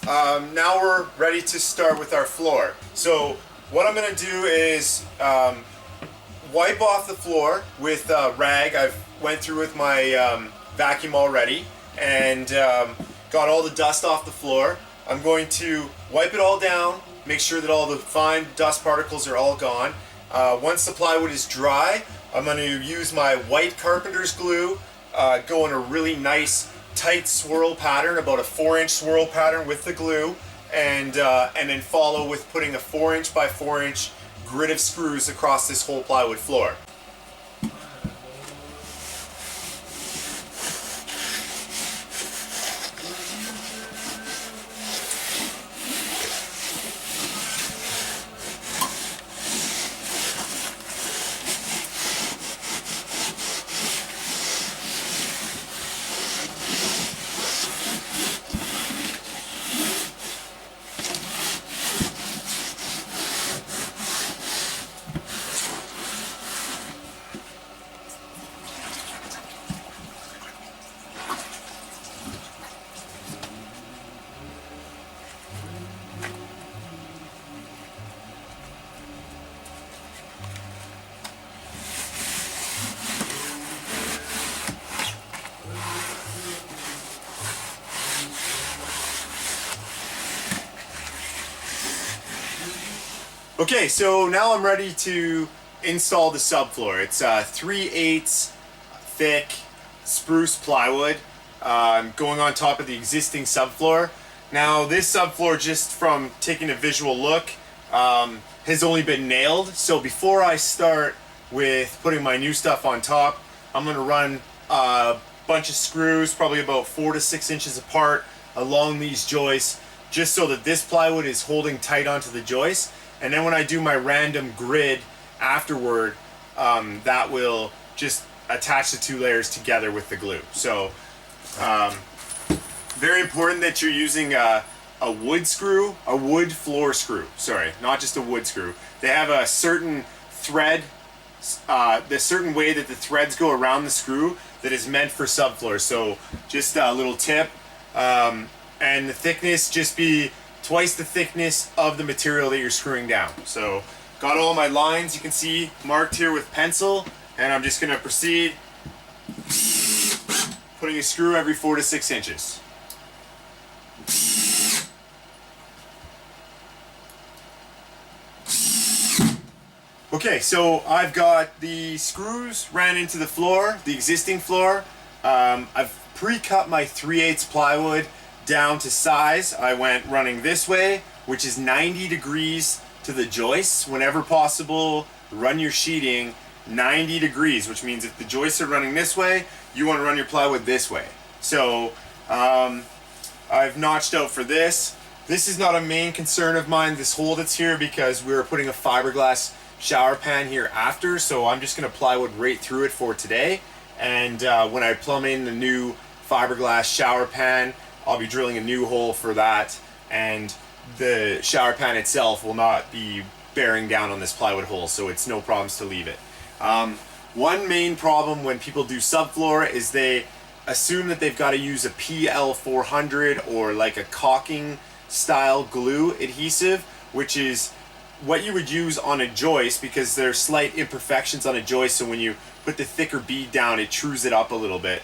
now we're ready to start with our floor. So what I'm going to do is wipe off the floor with a rag. I've went through with my vacuum already and got all the dust off the floor. I'm going to wipe it all down, make sure that all the fine dust particles are all gone. Once the plywood is dry, I'm going to use my white carpenter's glue, go in a really nice tight swirl pattern, about a 4-inch swirl pattern with the glue, and then follow with putting a 4-inch by 4-inch grid of screws across this whole plywood floor. Okay, so now I'm ready to install the subfloor. It's 3/8 thick spruce plywood going on top of the existing subfloor. Now this subfloor, just from taking a visual look, has only been nailed. So before I start with putting my new stuff on top, I'm going to run a bunch of screws, probably about 4 to 6 inches apart along these joists, just so that this plywood is holding tight onto the joist. And then when I do my random grid afterward, that will just attach the two layers together with the glue. So very important that you're using a wood screw, a wood floor screw, sorry, not just a wood screw. They have a certain thread, the certain way that the threads go around the screw that is meant for subfloor. So just a little tip, and the thickness just be twice the thickness of the material that you're screwing down. So got all my lines, you can see marked here with pencil, and I'm just going to proceed putting a screw every 4 to 6 inches. Okay, so I've got the screws ran into the floor, the existing floor. I've pre-cut my 3/8 plywood down to size. I went running this way, which is 90 degrees to the joists. Whenever possible, run your sheeting 90 degrees, which means if the joists are running this way, you want to run your plywood this way. So I've notched out for this. This is not a main concern of mine, this hole that's here, because we're putting a fiberglass shower pan here after, so I'm just going to plywood right through it for today. And when I plumb in the new fiberglass shower pan, I'll be drilling a new hole for that, and the shower pan itself will not be bearing down on this plywood hole, so it's no problems to leave it. One main problem when people do subfloor is they assume that they've got to use a PL400 or like a caulking style glue adhesive, which is what you would use on a joist, because there's slight imperfections on a joist, so when you put the thicker bead down, it trues it up a little bit.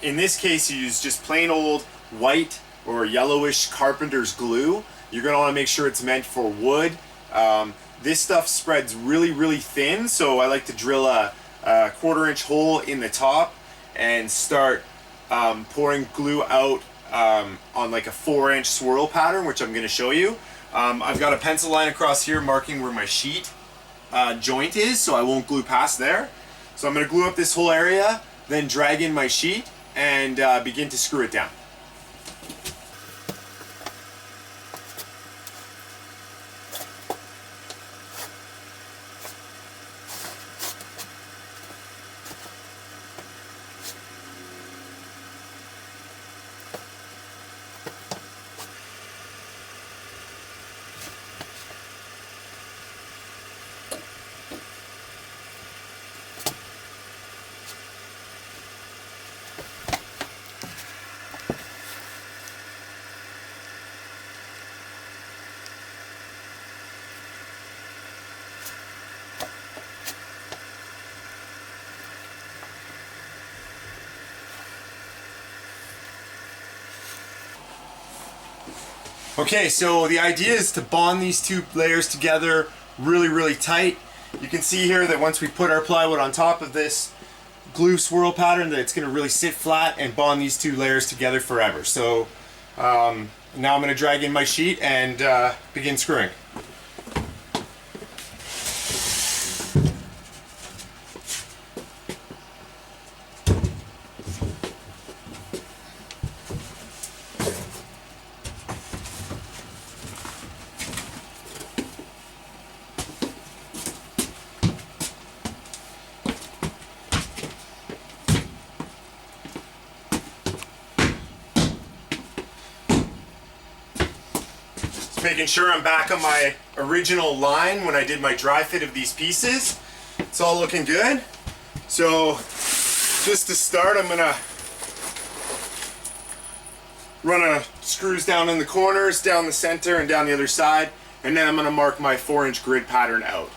In this case, you use just plain old white or yellowish carpenter's glue. You're going to want to make sure it's meant for wood. This stuff spreads really thin, so I like to drill a 1/4-inch hole in the top and start pouring glue out on like a 4-inch swirl pattern, which I'm going to show you. I've got a pencil line across here marking where my sheet joint is, so I won't glue past there. So I'm going to glue up this whole area, then drag in my sheet and begin to screw it down. Okay, so the idea is to bond these two layers together really tight. You can see here that once we put our plywood on top of this glue swirl pattern, that it's going to really sit flat and bond these two layers together forever. So now I'm going to drag in my sheet and begin screwing. Making sure I'm back on my original line when I did my dry fit of these pieces. It's all looking good. So just to start, I'm gonna run screws down in the corners, down the center, and down the other side, and then I'm gonna mark my 4-inch grid pattern out.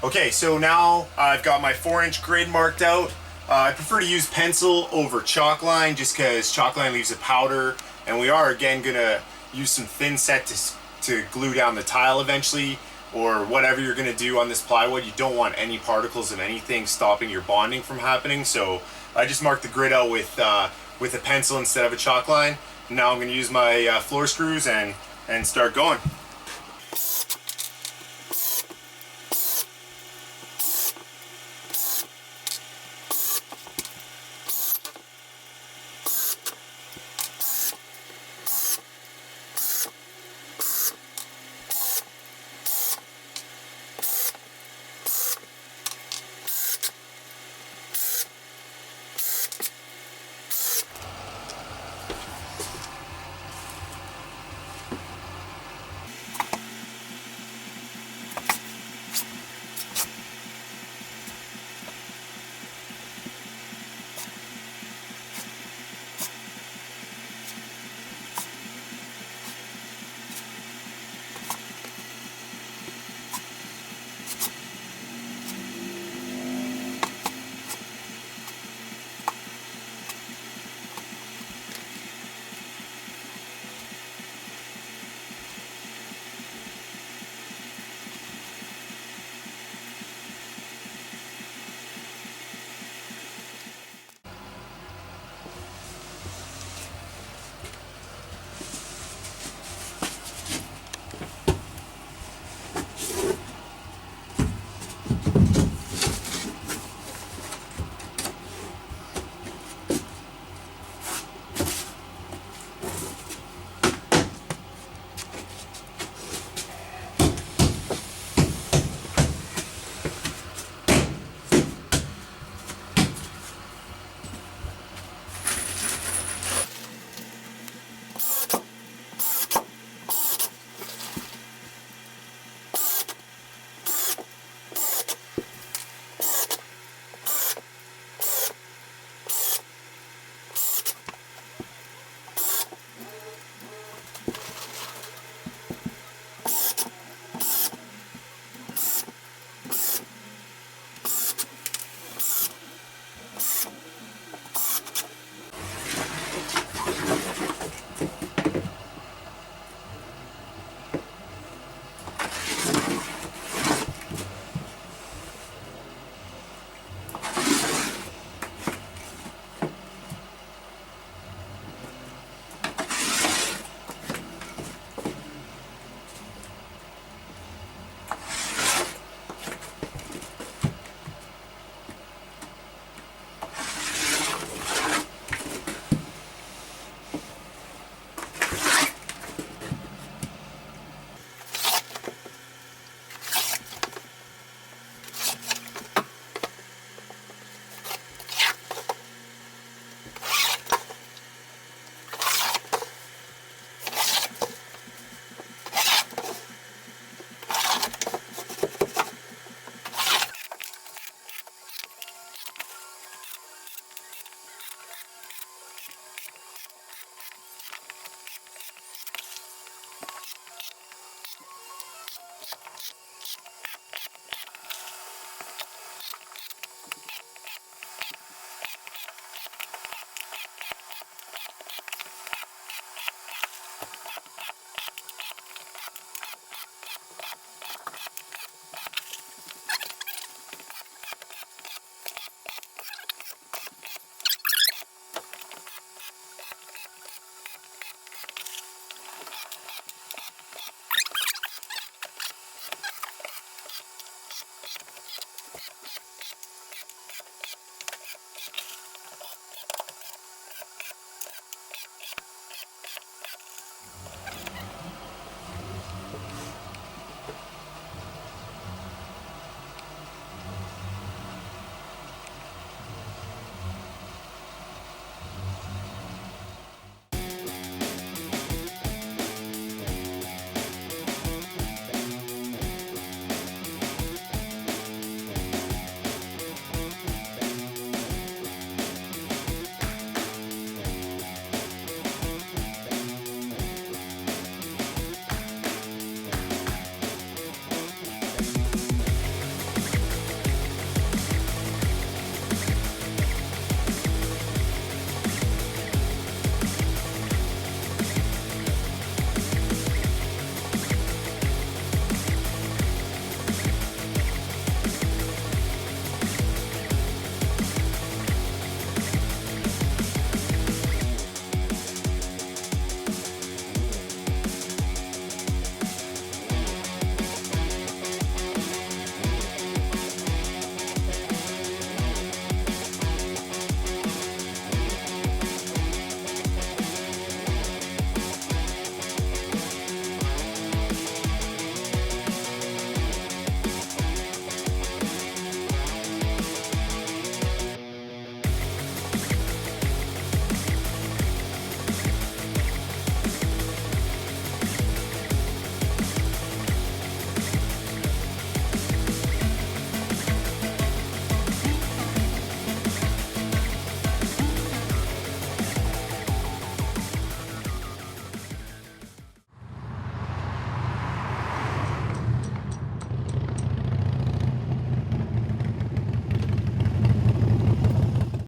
Okay, so now I've got my 4-inch grid marked out. I prefer to use pencil over chalk line just because chalk line leaves a powder, and we are again gonna use some thin set to glue down the tile eventually, or whatever you're gonna do on this plywood. You don't want any particles of anything stopping your bonding from happening. So I just marked the grid out with a pencil instead of a chalk line. Now I'm gonna use my floor screws and start going.